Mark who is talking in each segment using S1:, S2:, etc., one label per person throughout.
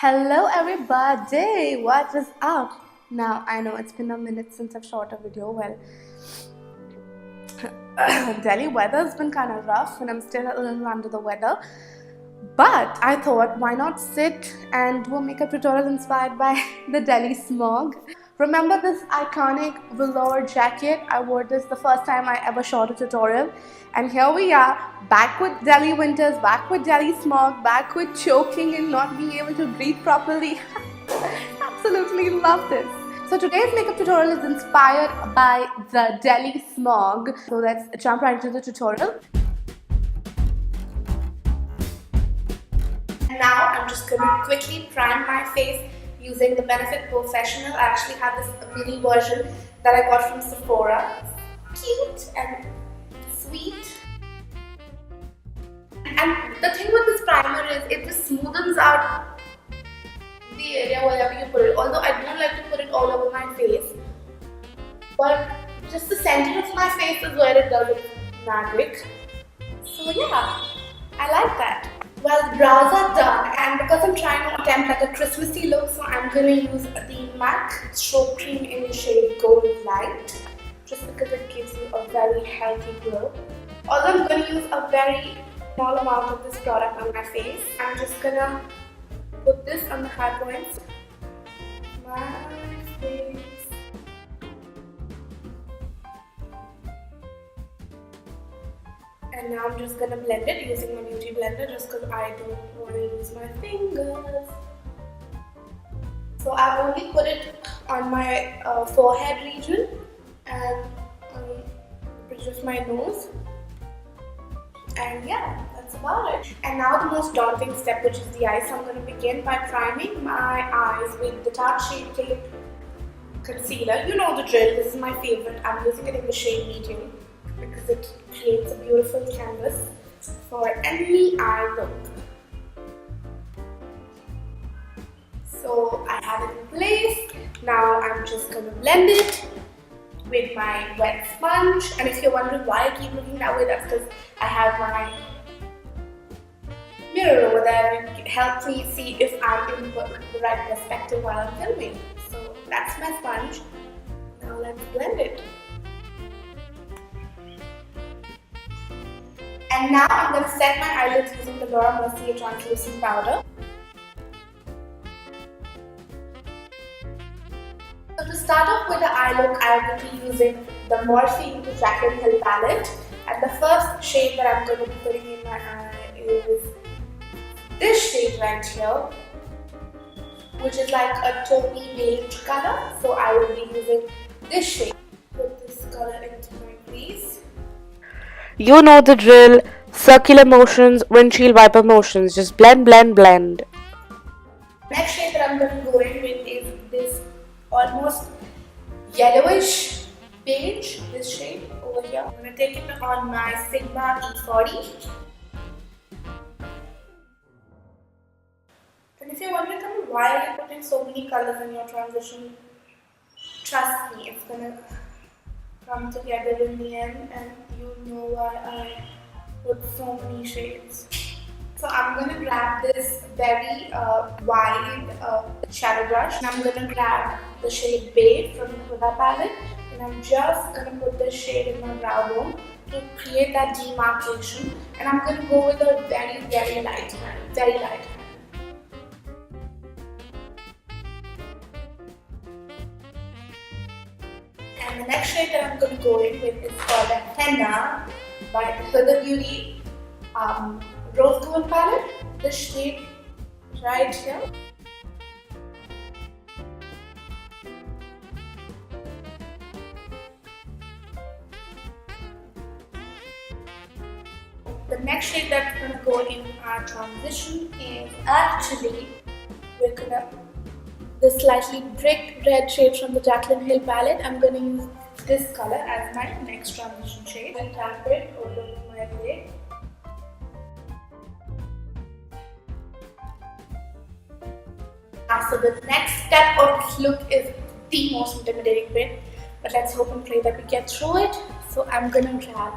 S1: Hello everybody, what is up? Now I know it's been a minute since I've shot a video. Well, Delhi weather's been kind of rough and I'm still a little under the weather. But I thought, why not sit and do a makeup tutorial inspired by the Delhi smog? Remember this iconic velour jacket? I wore this the first time I ever shot a tutorial. And here we are, back with Delhi winters, back with Delhi smog, back with choking and not being able to breathe properly. Absolutely love this. So today's makeup tutorial is inspired by the Delhi smog. So let's jump right into the tutorial. Now I'm just going to quickly prime my face using the Benefit Professional. I actually have this mini version that I got from Sephora. It's cute and sweet. And the thing with this primer is it just smoothens out the area wherever you put it. Although I don't like to put it all over my face, but just the center of my face is where it does its magic. So yeah, I like that. Well, the brows are done, and because I'm trying to attempt like a Christmassy look, so I'm going to use the MAC Strobe Cream in the shade Gold Light, just because it gives you a very healthy glow. Although I'm going to use a very small amount of this product on my face, I'm just going to put this on the high points. My face. And now I'm just gonna blend it using my beauty blender just because I don't want to use my fingers. So I've only put it on my forehead region and on the bridge of my nose. And yeah, that's about it. And now the most daunting step, which is the eyes. So I'm going to begin by priming my eyes with the Tarte Shape concealer. You know the drill, this is my favorite. I'm using it in the shade medium, because it creates a beautiful canvas for any eye look. So I have it in place. Now I'm just going to blend it with my wet sponge. And if you're wondering why I keep looking that way, that's because I have my mirror over there and it helps me see if I'm in the right perspective while I'm filming. So that's my sponge. Now let's blend it. And now I'm going to set my eyelids using the Mercier translucent powder. So to start off with the eye look, I will be using the Morphe Jaclyn Hill palette. And the first shade that I'm going to be putting in my eye is this shade right here, which is like a taupey beige color. So I will be using this shade. Put this color into my crease. You know the drill, circular motions, windshield wiper motions, just blend, blend, blend. Next shade that I'm going to go in with is this almost yellowish beige, this shade over here. I'm going to take it on my Sigma E40. And if you're wondering why are you putting so many colors in your transition, trust me, it's going to come together in the end and you'll know why I put so many shades. So I'm going to grab this very wide shadow brush and I'm going to grab the shade Beige from the Huda palette and I'm just going to put this shade in my brow bone to create that demarcation, and I'm going to go with a very, very light hand, very light hand. And the next shade that I'm going to go in with is called Henna by Huda Beauty Rose Gold palette. This shade right here. The next shade that's going to go in our transition is actually the slightly brick red shade from the Jaclyn Hill palette. I'm going to use this color as my next transition shade and tap it over my lid. So the next step of this look is the most intimidating bit, but let's hope and pray that we get through it. So I'm going to grab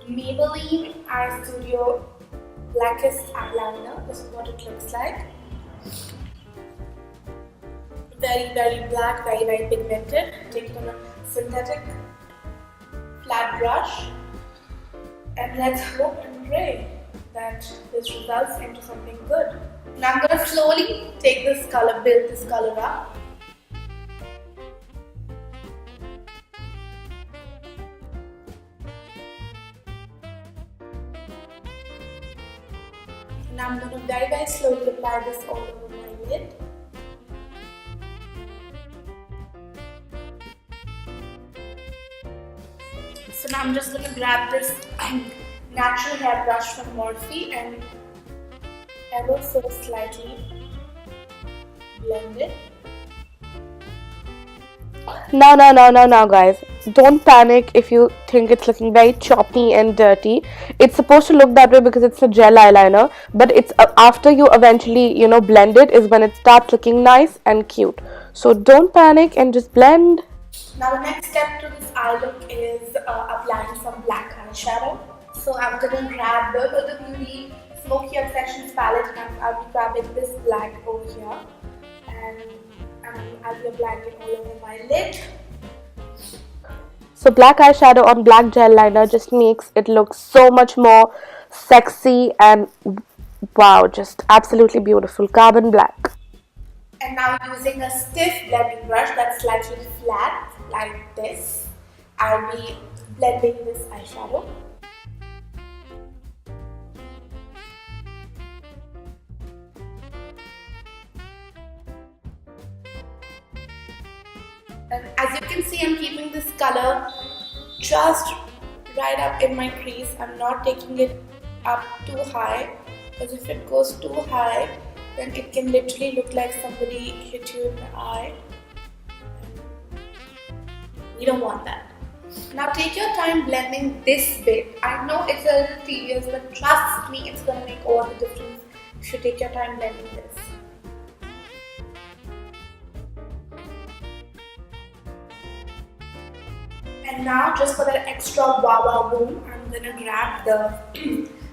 S1: Maybelline Eye Studio Blackest Eyeliner. This is what it looks like. very, very black, very, very pigmented. Take it on a synthetic flat brush, and let's hope and pray that this results into something good. Now I'm going to slowly take this color, build this color up. Now I'm going to very, very slowly apply this all over my lid. So now I'm just going to grab this natural hair brush from Morphe and ever so slightly blend it.
S2: Now, guys. Don't panic if you think it's looking very choppy and dirty. It's supposed to look that way because it's a gel eyeliner, but it's after you eventually, blend it is when it starts looking nice and cute. So don't panic and just blend.
S1: Now the next step to this eye look is applying some black eyeshadow. So I'm going to grab the Huda Beauty Smokey Obsessions palette and I'll be grabbing this black over here. And I'll be applying it all over my lid.
S2: So black eyeshadow on black gel liner just makes it look so much more sexy and wow, just absolutely beautiful. Carbon black.
S1: And now using a stiff blending brush that's slightly flat like this, I'll be blending this eyeshadow. And as you can see, I'm keeping this color just right up in my crease. I'm not taking it up too high, because if it goes too high, then it can literally look like somebody hit you in the eye. You don't want that. Now take your time blending this bit. I know it's a little tedious, but trust me, it's going to make all the difference if you take your time blending this. And now, just for that extra wow boom, I'm going to grab the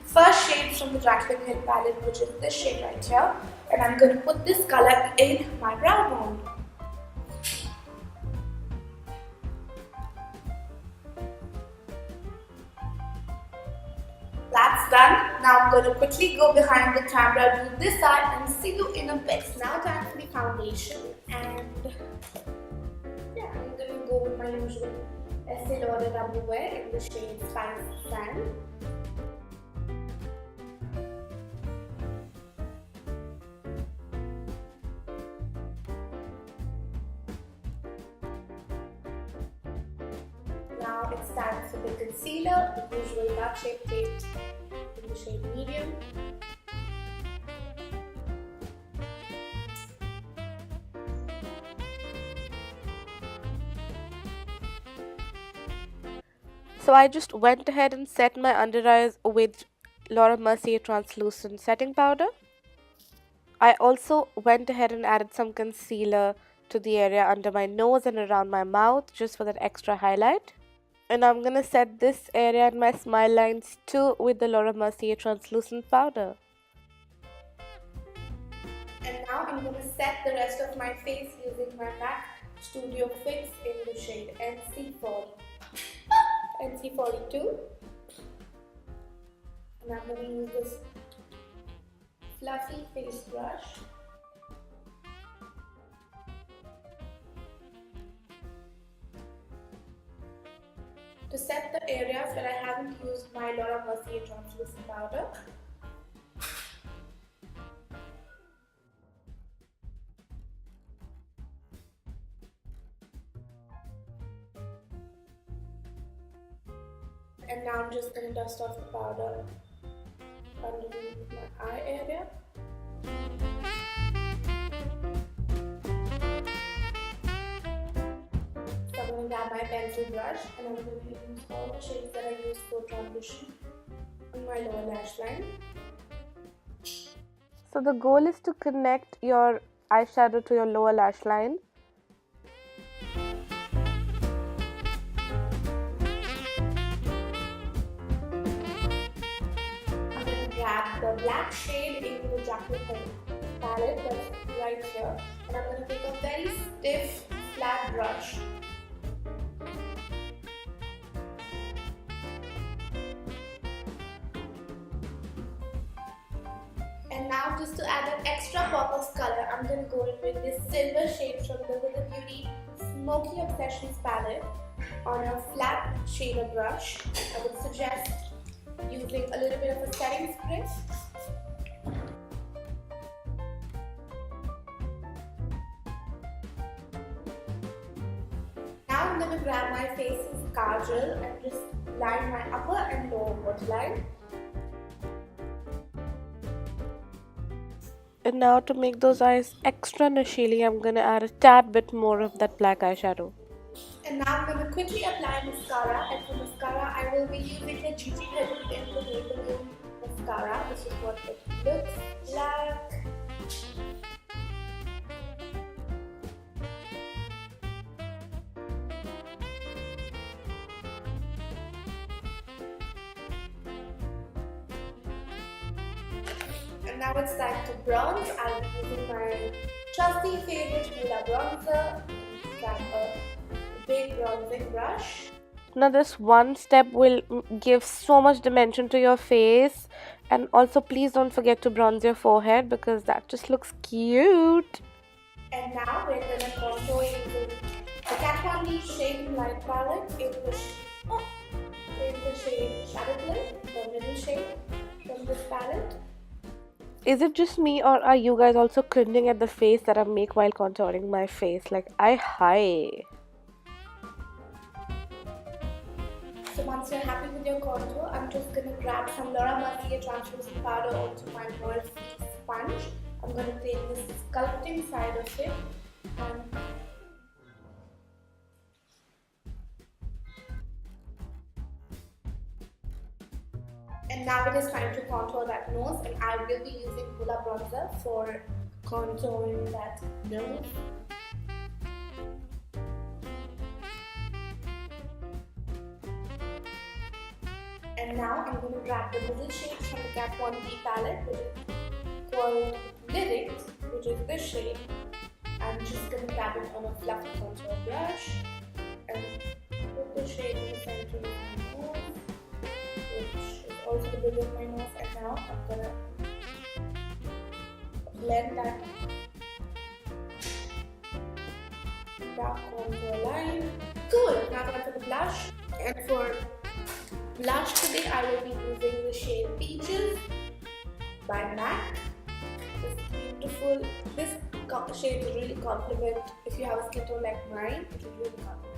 S1: first shade from the Jaclyn Hill palette, which is this shade right here. And I'm going to put this color in my brow bone. That's done. Now I'm going to quickly go behind the camera, do this eye, and see you in a bit. Now time for the foundation. And yeah, I'm going to go with my usual Estee Lauder Double Wear in the shade Spice Sand. Now it's time for the concealer, the usual Tarte Shape tape in the shade Medium.
S2: So I just went ahead and set my under eyes with Laura Mercier translucent setting powder. I also went ahead and added some concealer to the area under my nose and around my mouth just for that extra highlight. And I'm going to set this area and my smile lines too with the Laura Mercier translucent powder.
S1: And now I'm going to set the rest of my face using my MAC Studio Fix in the shade NC42. And I'm going to use this fluffy face brush. To set the areas where I haven't used my Laura Mercier translucent powder. And now I'm just going to dust off the powder underneath my eye area. So I'm going to grab my pencil brush and I'm going to use all the shades that I used for transition on my lower lash line.
S2: So the goal is to connect your eyeshadow to your lower lash line.
S1: I'm going to grab the black shade in the Jaclyn palette, that's right here, and I'm going to take a very stiff, flat brush. And now, just to add an extra pop of color, I'm going to go in with this silver shade from the Huda Beauty Smokey Obsessions palette on a flat shader brush. I would suggest using a little bit of a setting spray. Now I'm going to grab my face's Kajal and just line my upper and lower waterline.
S2: And now to make those eyes extra nashili, I'm gonna add a tad bit more of that black eyeshadow.
S1: And now I'm going to quickly apply mascara, and for mascara I will be using the Gigi Hadid in the Maybelline mascara. This is what it looks like. And now it's time to bronze. I'll be using my trusty favorite Hoola bronzer. Grab a big bronzing brush.
S2: Now this one step will give so much dimension to your face, and also please don't forget to bronze your forehead because that just looks cute.
S1: And now we're going to contour using the Kat Von D Shade Light palette in the shade Jaclyn, the middle shade from this palette.
S2: Is it just me, or are you guys also cringing at the face that I make while contouring my face? Like, hi.
S1: So once you're happy with your contour, I'm just going to grab some Laura Mercier translucent powder onto my Morphe sponge. I'm going to take this sculpting side of it and now it is time to contour that nose, and I will be using Hoola bronzer for contouring that nose. And now I'm going to grab the middle shade from the Kat Von D palette, which is called Lyrics, which is this shade. I'm just going to grab it on a fluffy contour brush and put the shade in the center of my nose, which is also the bridge of my nose. And now I'm going to blend that dark contour line. Cool! Now time for the blush. And for blush today, I will be using the shade Peaches by MAC. This beautiful, this shade will really complement if you have a skin tone like mine. It will really complement.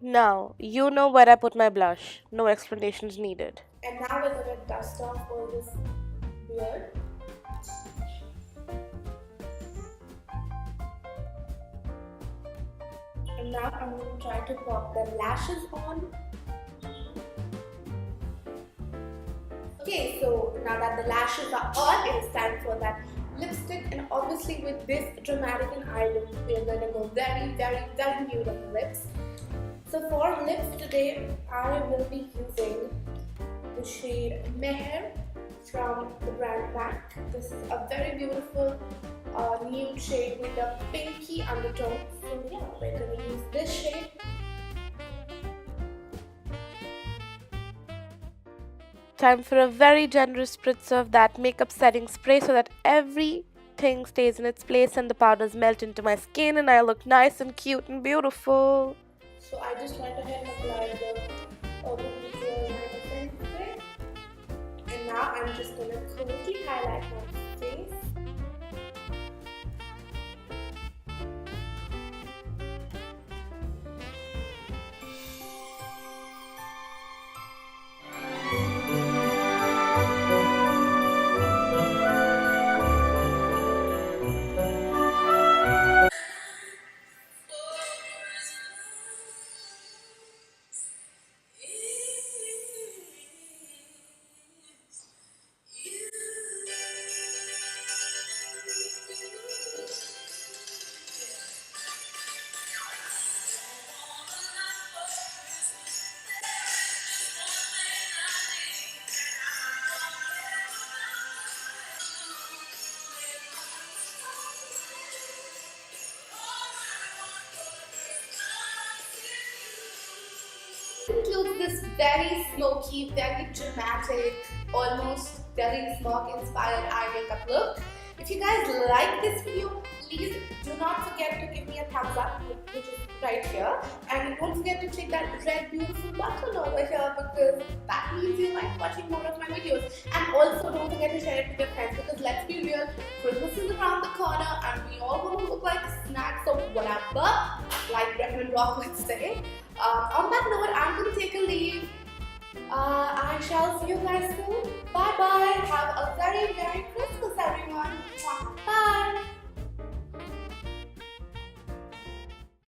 S2: Now, you know where I put my blush. No explanations needed.
S1: And now we're going to dust off all this beard. And now I'm going to try to pop the lashes on. Okay, so now that the lashes are on, it is time for that lipstick. And obviously with this dramatic and eye look, we are going to go very nude on the lips. So for lips today, I will be using the shade Meher from the brand MAC. This is a very beautiful nude shade with a pinky undertone. So yeah, we're going to use this shade.
S2: Time for a very generous spritz of that makeup setting spray so that everything stays in its place and the powders melt into my skin and I look nice and cute and beautiful.
S1: So I just went ahead and applied the Urban Decay makeup setting spray. And now I'm just going to quickly highlight my face. use this very smoky, very dramatic, almost very smog inspired eye makeup look. If you guys like this video, please do not forget to give me a thumbs up, which is right here, and don't forget to click that red beautiful button over here because that means you like watching more of my videos. And also don't forget to share it with your friends because let's be real, Christmas is around the corner and we all want to look like snacks or whatever, like Bretman Rock would say. On that